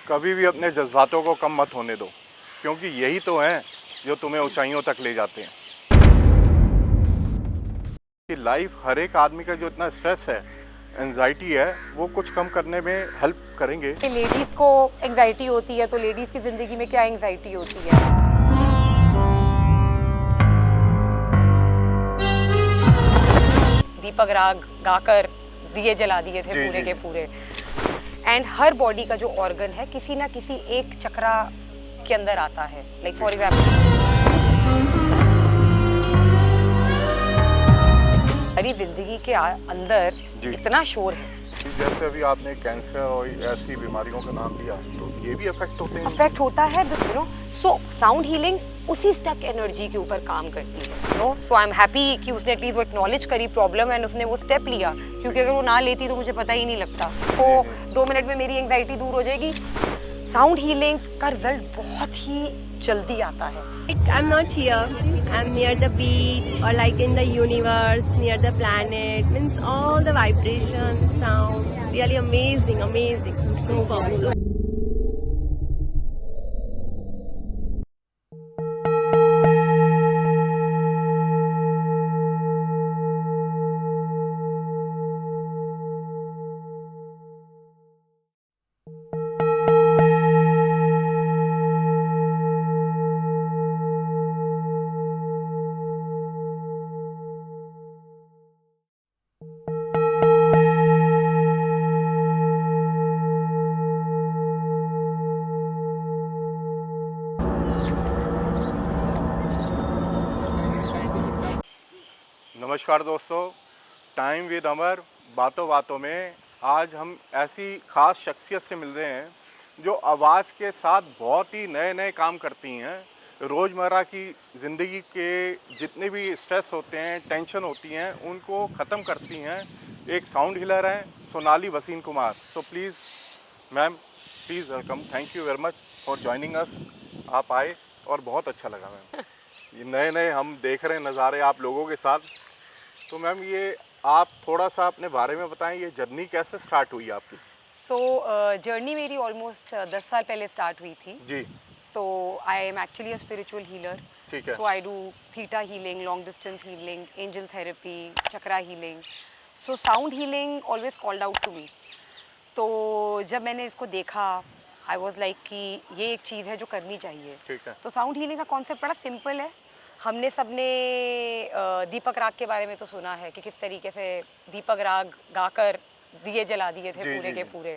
कभी भी अपने जज्बातों को कम मत होने दो, क्योंकि यही तो हैं जो तुम्हें ऊंचाइयों तक ले जाते हैं। कि लाइफ, हर एक आदमी का जो इतना स्ट्रेस है, एंजाइटी है, वो कुछ कम करने में हेल्प करेंगे। लेडीज को एंजाइटी होती है, तो लेडीज की जिंदगी में क्या एंजाइटी होती है? दीपक राग गाकर दिए जला दिए थे पूरे के पूरे। एंड हर बॉडी का जो ऑर्गन है किसी ना किसी एक चक्रा के अंदर आता है। लाइक फॉर एग्जाम्पल हमारी जिंदगी के अंदर इतना शोर है। जैसे अभी आपने कैंसर और ऐसी बीमारियों का नाम लिया, तो ये भी अफेक्ट होते हैं। अफेक्ट होता है, you know. So sound healing उसी स्टक एनर्जी के ऊपर काम करती है, you know. So I am happy कि उसने एटलीस्ट वो एक्नॉलेज करी प्रॉब्लम एंड उसने वो स्टेप लिया, क्योंकि अगर वो ना लेती तो मुझे पता ही नहीं लगता। तो 2 मिनट में मेरी एंजाइटी दूर हो जाएगी। साउंड हीलिंग का रिजल्ट बहुत ही जल्दी आता है। I'm not here. I'm near the beach or like in the universe, near the planet. Means all the vibration, sound, really amazing, amazing. Super. नमस्कार दोस्तों, टाइम विद अमर बातों बातों में आज हम ऐसी ख़ास शख्सियत से मिल रहे हैं जो आवाज़ के साथ बहुत ही नए नए काम करती हैं। रोज़मर्रा की ज़िंदगी के जितने भी स्ट्रेस होते हैं, टेंशन होती हैं, उनको ख़त्म करती हैं। एक साउंड हीलर हैं सोनाली वसीम कुमार। तो please ma'am, please welcome. Thank you very much for joining us. आप आए और बहुत अच्छा लगा मैम। ये नए नए हम देख रहे हैं नज़ारे आप लोगों के साथ। तो मैम, ये आप थोड़ा सा अपने बारे में बताएं, ये जर्नी कैसे स्टार्ट हुई आपकी? जर्नी मेरी ऑलमोस्ट 10 साल पहले स्टार्ट हुई थी जी। So I am actually a spiritual healer. ठीक है। So I do theta healing, long distance healing, angel therapy, chakra healing. So sound healing always called out to me. तो जब मैंने इसको देखा, आई वॉज लाइक कि ये एक चीज़ है जो करनी चाहिए। ठीक है। तो साउंड हीलिंग का कॉन्सेप्ट बड़ा सिंपल है। हमने सबने दीपक राग के बारे में तो सुना है कि किस तरीके से दीपक राग गाकर दिए जला दिए थे पूरे के पूरे।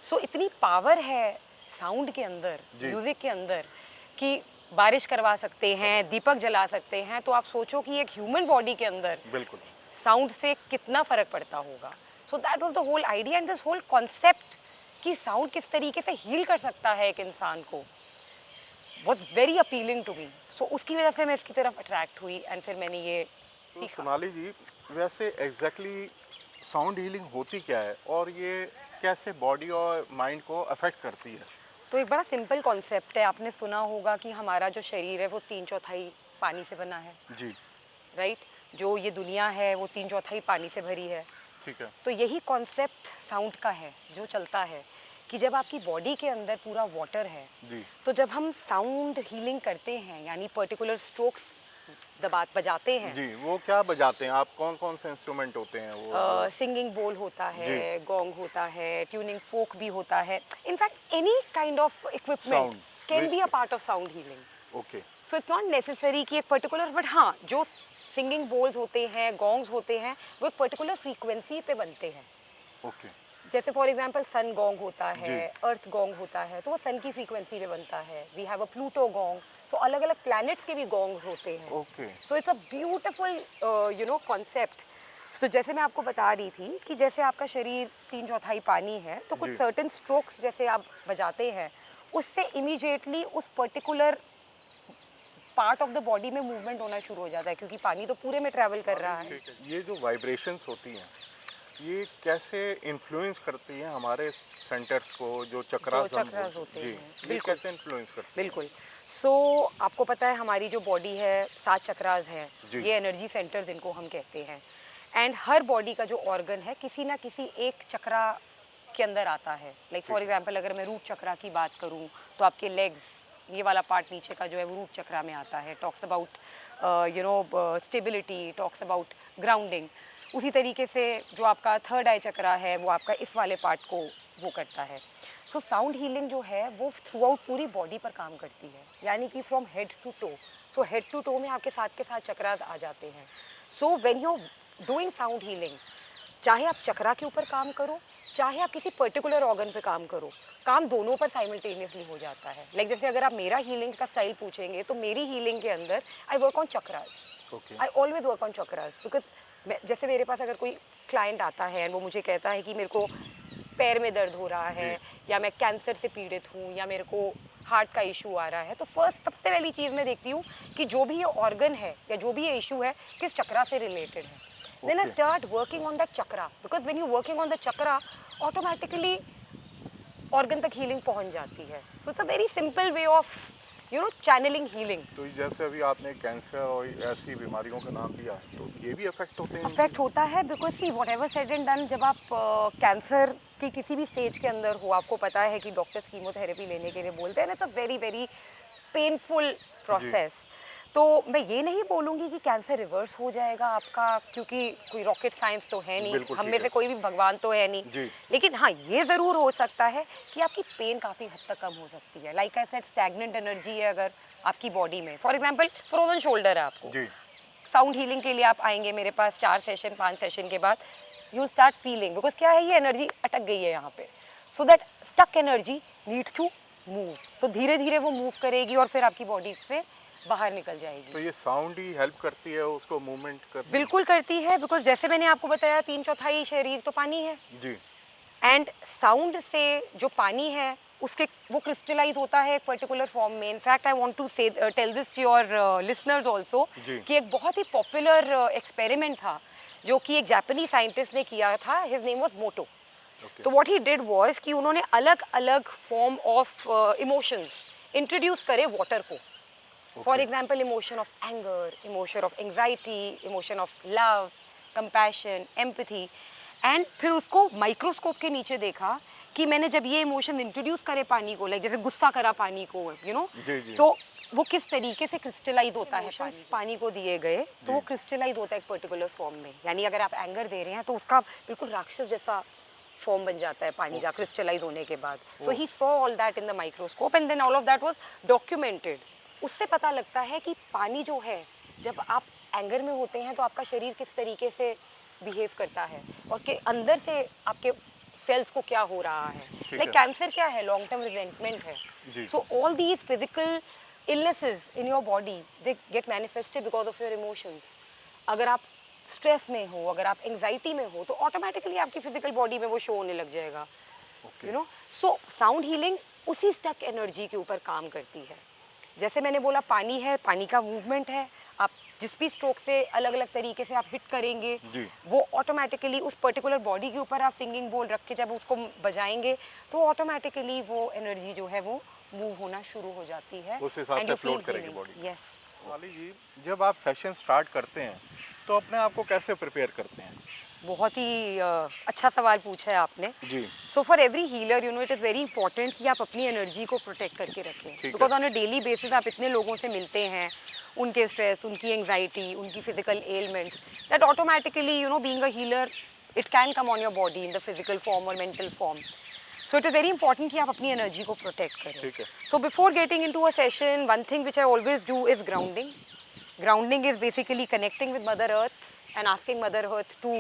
सो इतनी पावर है साउंड के अंदर, म्यूजिक के अंदर, कि बारिश करवा सकते हैं, दीपक जला सकते हैं। तो आप सोचो कि एक ह्यूमन बॉडी के अंदर बिल्कुल साउंड से कितना फर्क पड़ता होगा। So that was the whole idea and this whole concept कि साउंड किस तरीके से हील कर सकता है एक इंसान को, was very appealing to me. So उसकी वजह से मैं इसकी तरफ अट्रैक्ट हुई एंड फिर मैंने ये तो सीखा। सोनाली जी, वैसे एग्जैक्टली साउंड हीलिंग होती क्या है और ये कैसे बॉडी और माइंड को अफेक्ट करती है? तो एक बड़ा सिंपल कॉन्सेप्ट है। आपने सुना होगा कि हमारा जो शरीर है वो 3/4 पानी से बना है। जी। राइट। जो ये दुनिया है वो 3/4 पानी से भरी है। ठीक है। तो यही कॉन्सेप्ट साउंड का है जो चलता है कि जब आपकी बॉडी के अंदर पूरा वाटर है, तो जब हम साउंड हीलिंग करते हैं, यानी पर्टिकुलर स्ट्रोक्स बजाते हैं। जी, वो क्या बजाते हैं आप? कौन कौन से इंस्ट्रूमेंट होते हैं वो? सिंगिंग बोल होता है, गोंग होता है, ट्यूनिंग फोक भी होता है। In fact any kind of equipment can be a part of sound healing. Okay. So it's not necessary कि एक पर्टिकुलर, बट हाँ, जो सिंगिंग बोल्स होते हैं, गोंग्स होते हैं, वो एक पर्टिकुलर फ्रीक्वेंसी पे बनते हैं। ओके। जैसे फॉर एग्जांपल सन गोंग होता है, अर्थ गोंग होता है, तो वो सन की फ्रीक्वेंसी पे बनता है। We have a Pluto gong. So अलग अलग प्लैनेट्स के भी गोंग्स होते हैं। Okay. So it's a beautiful you know concept. तो जैसे मैं आपको बता रही थी कि जैसे आपका शरीर 3/4 पानी है, तो कुछ सर्टेन स्ट्रोक्स जैसे आप बजाते हैं, उससे इमीडिएटली उस particular part of the body में मूवमेंट होना शुरू हो जाता है, क्योंकि पानी तो पूरे में ट्रैवल कर रहा है। ये जो वाइब्रेशंस होती हैं, ये कैसे इन्फ्लुएंस करती हैं हमारे सेंटर्स को, जो चक्रास होते हैं? बिल्कुल। कैसे इन्फ्लुएंस करती हैं? बिल्कुल। सो आपको पता है हमारी जो बॉडी है, 7 चक्रास हैं, ये एनर्जी सेंटर्स इनको हम कहते हैं। एंड हर बॉडी का जो ऑर्गन है किसी ना किसी एक चक्रा के अंदर आता है। लाइक फॉर एग्जांपल अगर मैं रूट चक्रा की बात करूं तो आपके लेग्स, ये वाला पार्ट नीचे का जो है वो रूट चक्रा में आता है। Talks about stability, talks about grounding. उसी तरीके से जो आपका थर्ड आई चक्रा है वो आपका इस वाले पार्ट को वो करता है। सो साउंड हीलिंग जो है वो थ्रू आउट पूरी बॉडी पर काम करती है, यानी कि from head to toe. So head to toe में आपके साथ के साथ चक्रास आ जाते हैं। So when you doing sound healing, चाहे आप चक्रा के ऊपर काम करो, चाहे आप किसी पर्टिकुलर ऑर्गन पे काम करो, काम दोनों पर साइमल्टेनियसली हो जाता है। लाइक जैसे अगर आप मेरा हीलिंग का स्टाइल पूछेंगे तो मेरी हीलिंग के अंदर I work on chakras. I always work on chakras because जैसे मेरे पास अगर कोई क्लाइंट आता है वो मुझे कहता है कि मेरे को पैर में दर्द हो रहा है, या मैं कैंसर से पीड़ित हूँ, या मेरे को हार्ट का इशू आ रहा है, तो फर्स्ट सबसे पहली चीज़ मैं देखती हूँ कि जो भी ये ऑर्गन है या जो भी ये इशू है किस चक्रा से रिलेटेड है। Then I start working on that chakra, because when you're working on the chakra, automatically organ तक healing पहुंच जाती है। So it's a very simple way of, channeling healing. तो जैसे अभी आपने कैंसर और ऐसी बीमारियों का नाम लिया, तो ये भी अफेक्ट होते हैं? अफेक्ट होता है because see whatever said and done, जब आप कैंसर की किसी भी स्टेज के अंदर हो, आपको पता है कि डॉक्टर्स कीमोथेरेपी लेने के लिए बोलते हैं ना, it's a very very painful process. तो मैं ये नहीं बोलूँगी कि कैंसर रिवर्स हो जाएगा आपका, क्योंकि कोई रॉकेट साइंस तो है नहीं, हम में से कोई भी भगवान तो है नहीं, लेकिन हाँ ये ज़रूर हो सकता है कि आपकी पेन काफ़ी हद तक कम हो सकती है। Like I said, stagnant energy है अगर आपकी बॉडी में, फॉर एग्जांपल फ्रोजन शोल्डर है आपको, साउंड हीलिंग के लिए आप आएंगे मेरे पास 4 सेशन 5 सेशन के बाद, यू स्टार्ट फीलिंग, बिकॉज क्या है, ये एनर्जी अटक गई है यहाँ पे। So that stuck energy needs to move, तो धीरे धीरे वो मूव करेगी और फिर आपकी बॉडी से बाहर निकल जाएगी। तो ये साउंड ही हेल्प करती है उसको मूवमेंट करने? बिल्कुल करती है, बिकॉज जैसे मैंने आपको बताया 3/4 शरीर तो पानी है जी, एंड साउंड से जो पानी है उसके वो क्रिस्टलाइज होता है एक पर्टिकुलर फॉर्म में। In fact I want to say tell this to your listeners also कि एक बहुत ही पॉपुलर एक्सपेरिमेंट था जो कि एक जापानी साइंटिस्ट ने किया था, हिज नेम वाज मोटो। तो व्हाट ही डिड वाज कि उन्होंने अलग अलग फॉर्म ऑफ इमोशंस इंट्रोड्यूस करे वाटर को। For example emotion of anger, emotion of anxiety, emotion of love, compassion, empathy, and फिर उसको माइक्रोस्कोप के नीचे देखा कि मैंने जब ये इमोशन इंट्रोड्यूस करे पानी को, लाइक जैसे गुस्सा करा पानी को, तो वो किस तरीके से क्रिस्टलाइज होता है। पानी को दिए गए तो वो क्रिस्टलाइज होता है एक पर्टिकुलर फॉर्म में, यानी अगर आप एंगर दे रहे हैं तो उसका बिल्कुल राक्षस जैसा फॉर्म बन जाता है पानी का क्रिस्टलाइज होने के बाद। तो he saw all that in the microscope and then all of that was documented. उससे पता लगता है कि पानी जो है, जब आप एंगर में होते हैं तो आपका शरीर किस तरीके से बिहेव करता है और के अंदर से आपके सेल्स को क्या हो रहा है। लाइक कैंसर क्या है, लॉन्ग टर्म रिजेंटमेंट है। So all these physical illnesses in your body they get manifested because of your emotions. अगर आप स्ट्रेस में हो, अगर आप एंग्जाइटी में हो, तो ऑटोमेटिकली आपकी फिजिकल बॉडी में वो शो होने लग जाएगा। सो साउंड हीलिंग उसी स्टक एनर्जी के ऊपर काम करती है। जैसे मैंने बोला पानी है, पानी का मूवमेंट है, आप जिस भी स्ट्रोक से अलग अलग तरीके से आप हिट करेंगे वो ऑटोमेटिकली उस पर्टिकुलर बॉडी के ऊपर आप सिंगिंग बोल रख के जब उसको बजाएंगे तो ऑटोमेटिकली वो एनर्जी जो है वो मूव होना शुरू हो जाती है, उस हिसाब से फ्लोट करेगी बॉडी। यस। वाली जी, जब आप सेशन स्टार्ट करते हैं तो अपने आप को कैसे प्रिपेयर करते हैं? बहुत ही अच्छा सवाल पूछा है आपने जी। So for every healer it is very important कि आप अपनी एनर्जी को प्रोटेक्ट करके रखें, because on a daily basis आप इतने लोगों से मिलते हैं, उनके स्ट्रेस, उनकी एंग्जाइटी, उनकी physical elements, that automatically being a healer it can come on your body in the physical form और mental form. So it is very important कि आप अपनी एनर्जी को प्रोटेक्ट करें। So before getting into a session, one thing which I always do is grounding. Grounding is basically connecting with Mother Earth and asking Mother Earth to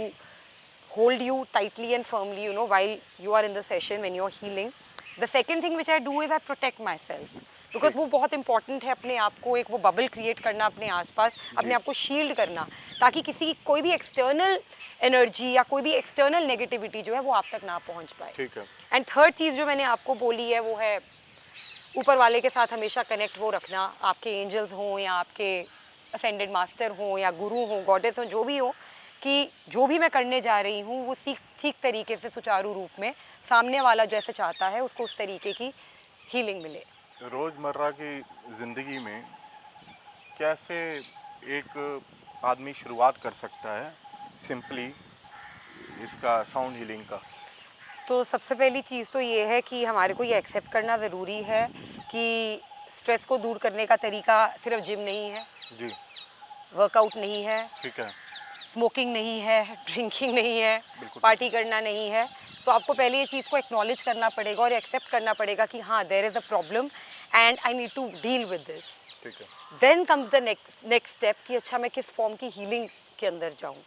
hold you tightly and firmly, while you are in the session when you're healing. The second thing which I do is I protect myself, because वो बहुत important है अपने आप को एक वो bubble create करना अपने आसपास, अपने आप को शील्ड करना, ताकि किसी कोई भी एक्सटर्नल एनर्जी या कोई भी एक्सटर्नल नेगेटिविटी जो है वो आप तक ना पहुंच पाए। ठीक है। एंड थर्ड चीज़ जो मैंने आपको बोली है वो है ऊपर वाले के साथ हमेशा कनेक्ट वो रखना, आपके एंजल्स हों या आपके असेंडेड मास्टर हो या गुरु हो, गॉडेस हो, जो भी हो, कि जो भी मैं करने जा रही हूँ वो ठीक तरीके से सुचारू रूप में सामने वाला जैसे चाहता है उसको उस तरीके की हीलिंग मिले। रोज़मर्रा की ज़िंदगी में कैसे एक आदमी शुरुआत कर सकता है सिंपली इसका साउंड हीलिंग का? तो सबसे पहली चीज़ तो ये है कि हमारे को ये एक्सेप्ट करना ज़रूरी है कि स्ट्रेस को दूर करने का तरीका सिर्फ जिम नहीं है, जी वर्कआउट नहीं है, ठीक है। स्मोकिंग नहीं है, ड्रिंकिंग नहीं है, बिल्कुल। पार्टी करना नहीं है। तो आपको पहले ये चीज़ को एक्नॉलेज करना पड़ेगा और एक्सेप्ट करना पड़ेगा कि हाँ there is a problem and I need to deal with this. ठीक है। Then comes the next step कि अच्छा मैं किस फॉर्म की हीलिंग के अंदर जाऊँ।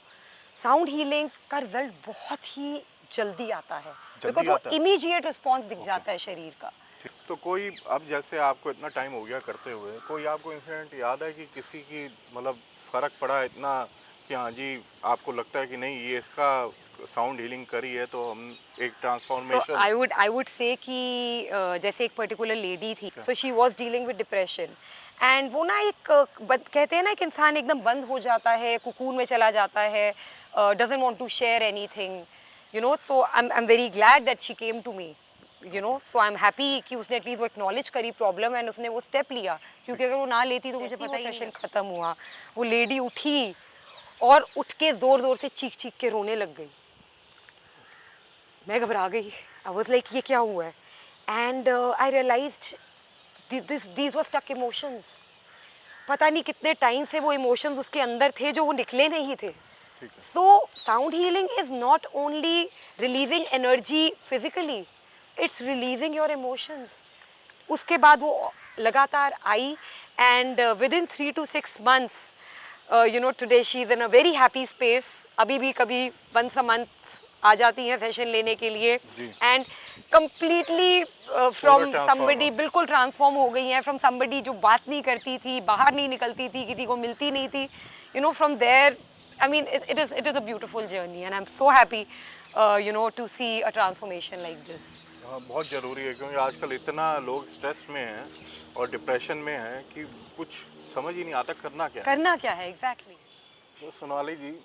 साउंड हीलिंग का रिजल्ट बहुत ही जल्दी आता है, जल्दी बिकॉज वो आता है? इमीडिएट रिस्पॉन्स दिख जाता है शरीर का। ठीक। तो कोई अब जैसे आपको इतना टाइम हो गया करते हुए, कोई आपको इंसिडेंट याद है कि किसी की मतलब फ़र्क पड़ा इतना कि हाँ जी आपको लगता है कि नहीं ये इसका साउंड हीलिंग करी है तो हम एक ट्रांसफॉर्मेशन। आई वुड से कि जैसे एक पर्टिकुलर लेडी थी, so she was dealing with depression and वो ना एक कहते हैं ना कि इंसान एकदम बंद हो जाता है, कुकून में चला जाता है, doesn't want to share anything, you know. तो I am very glad that she came to me, you know. So I am happy कि उसने एटलीस्ट वो एक्नॉलेज करी प्रॉब्लम एंड उसने वो स्टेप लिया, क्योंकि अगर वो ना लेती तो मुझे पता ही सेशन खत्म हुआ। वो लेडी उठी और उठ के ज़ोर ज़ोर से चीख चीख के रोने लग गई। मैं घबरा गई। आई वाज लाइक ये क्या हुआ है? And I realised these were stuck emotions. पता नहीं कितने टाइम से वो इमोशंस उसके अंदर थे जो वो निकले नहीं थे। सो sound healing is not only releasing energy physically, it's releasing your emotions. उसके बाद वो लगातार आई and with in 3 to 6 months, you know, today she is in a very happy space. अभी भी कभी once a month आ जाती हैं सेशन लेने के लिए एंड कम्प्लीटली फ्रॉम समबडी, बिल्कुल ट्रांसफॉर्म हो गई हैं फ्रॉम समबडी जो बात नहीं करती थी, बाहर नहीं निकलती थी, किसी को मिलती नहीं थी, you know. From there I mean it is a beautiful journey and I am so happy you know to see a transformation like this. हाँ, बहुत ज़रूरी है क्योंकि आजकल इतना लोग स्ट्रेस में हैं और डिप्रेशन में हैं कि कुछ समझ ही नहीं आता करना क्या है। एग्जैक्टली। तो सोनाली जी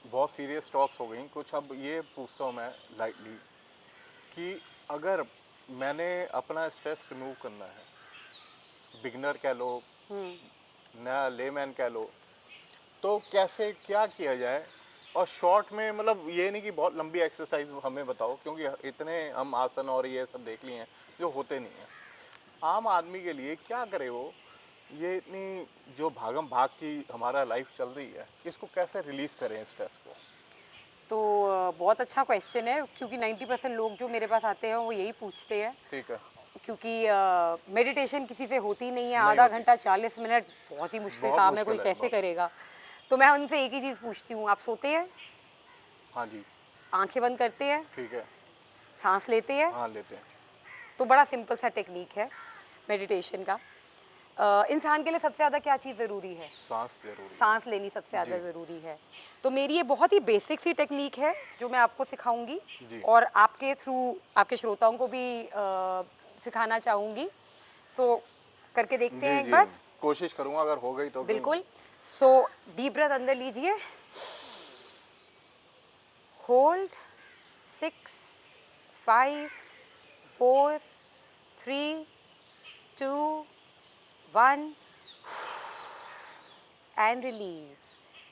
बहुत सीरियस टॉक्स हो गई, कुछ अब ये पूछता हूँ मैं लाइटली कि अगर मैंने अपना स्ट्रेस रिमूव करना है, बिगनर कह लो, नया लेमैन कह लो, तो कैसे क्या किया जाए? और शॉर्ट में मतलब ये नहीं कि बहुत लंबी एक्सरसाइज हमें बताओ क्योंकि इतने हम आसन और ये सब देख लिए हैं जो होते नहीं हैं। आम आदमी के लिए क्या करे वो, ये इतनी जो भागम भाग की हमारा लाइफ चल रही है, इसको कैसे रिलीज़ करें स्ट्रेस को? तो बहुत अच्छा क्वेश्चन है क्योंकि 90% लोग जो मेरे पास आते हैं वो यही पूछते हैं। ठीक है। क्योंकि मेडिटेशन किसी से होती नहीं है, आधा घंटा 40 मिनट बहुत ही मुश्किल काम है, कोई कैसे करेगा। तो मैं उनसे एक ही चीज़ पूछती हूँ, आप सोते हैं? हाँ जी। आंखें बंद करते हैं? ठीक है। सांस लेते हैं? हाँ लेते हैं। तो बड़ा सिंपल सा टेक्निक है मेडिटेशन का। इंसान के लिए सबसे ज़्यादा क्या चीज़ ज़रूरी है? सांस जरूरी। सांस लेनी सबसे ज़्यादा ज़रूरी है। तो मेरी ये बहुत ही बेसिक सी टेक्निक है जो मैं आपको सिखाऊंगी और आपके थ्रू आपके श्रोताओं को भी सिखाना चाहूँगी। सो करके देखते हैं एक बार। कोशिश करूँगा, अगर हो गई तो। बिल्कुल। सो डीप ब्रेथ अंदर लीजिए, hold 6 5 4 3 2 1 and release.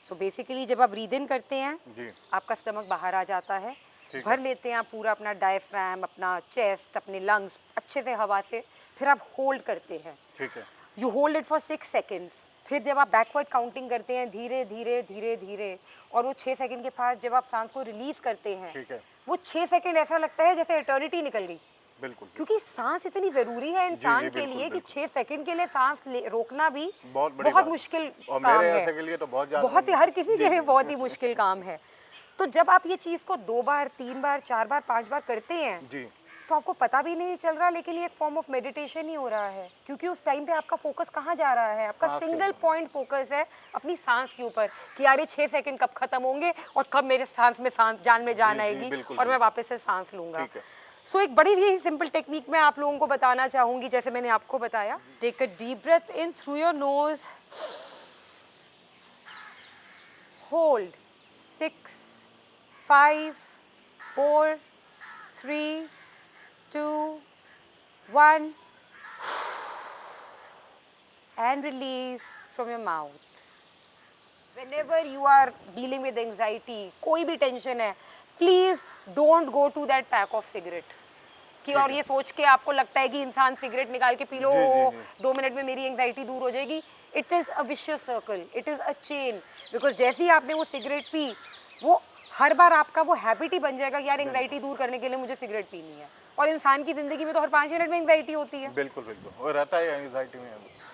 So basically जब आप ब्रीद इन करते हैं जी। आपका स्टमक बाहर आ जाता है, भर लेते हैं आप पूरा अपना डायफ्राम, अपना चेस्ट, अपने लंग्स अच्छे से हवा से, फिर आप होल्ड करते हैं। ठीक है। You hold it for 6 seconds. फिर जब आप बैकवर्ड काउंटिंग करते हैं धीरे धीरे धीरे धीरे, और वो 6 सेकंड के बाद जब आप सांस को रिलीज करते हैं, ठीक है। वो 6 सेकंड ऐसा लगता है जैसे एटर्निटी निकल गई। बिल्कुल। क्योंकि सांस इतनी जरूरी है इंसान जी, के बिल्कुल, लिए कि बिल्कुल। 6 सेकंड के लिए सांस रोकना भी बहुत मुश्किल और काम मेरे है। ऐसे के लिए तो बहुत ज़्यादा, बहुत ही, हर किसी के लिए बहुत ही मुश्किल काम है। तो जब आप ये चीज़ को 2 बार 3 बार 4 बार 5 बार करते हैं जी, तो आपको पता भी नहीं चल रहा, लेकिन ये एक फॉर्म ऑफ मेडिटेशन ही हो रहा है। क्योंकि उस टाइम पे आपका फोकस कहाँ जा रहा है? आपका सिंगल पॉइंट फोकस है अपनी सांस के ऊपर कि यार ये 6 सेकंड कब खत्म होंगे और कब मेरे सांस में जान में जान आएगी और मैं वापस से सांस लूंगा। सो एक बड़ी ही सिंपल टेक्निक मैं आप लोगों को बताना चाहूँगी, जैसे मैंने आपको बताया। Take a deep breath in through your nose, hold 6 5 4 3 2 1 and release from your mouth. Whenever you are dealing with anxiety, कोई भी टेंशन है, please don't go to that pack of cigarette कि और ये सोच के आपको लगता है कि इंसान सिगरेट निकाल के पी लो, जी, जी। 2 मिनट में मेरी एंग्जाइटी दूर हो जाएगी. It is a vicious circle, it is a chain. Because जैसे ही आपने वो सिगरेट पी, वो हर बार आपका वो हैबिट ही बन जाएगा कि यार एंग्जाइटी दूर करने के लिए मुझे सिगरेट पीनी है. और इंसान की ज़िंदगी में तो हर 5 मिनट में एंग्जाइटी होती है. बिल्कुल बिल्कुल, और रहता है एंग्जाइटी में.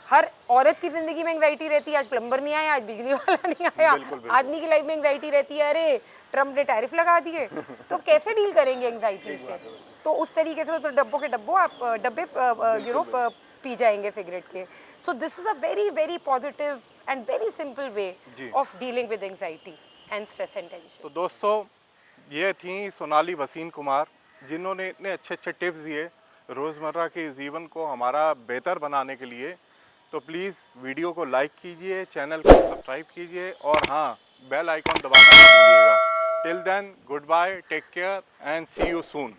हर औरत की जिंदगी में एंग्जाइटी रहती है, आज प्लम्बर नहीं आया, आज बिजली वाला नहीं आया. बिल्कुल, बिल्कुल. आदमी की लाइफ में एंग्जाइटी रहती है, अरे ट्रम्प ने टैरिफ लगा दिए. तो कैसे डील करेंगे एंग्जाइटी से? तो उस तरीके से तो डब्बों के डब्बों आप डब्बे यू नो पी जाएंगे सिगरेट के. So this is a very very positive and very simple way जी. Of dealing with anxiety and stress and tension. तो दोस्तों, ये थी सोनाली वसीन कुमार, जिन्होंने इतने अच्छे अच्छे टिप्स दिए रोज़मर्रा के जीवन को हमारा बेहतर बनाने के लिए. तो प्लीज़ वीडियो को लाइक कीजिए, चैनल को सब्सक्राइब कीजिए और हाँ, बेल आइकॉन दबाना मत भूलिएगा. Till then, goodbye, take care and see you soon.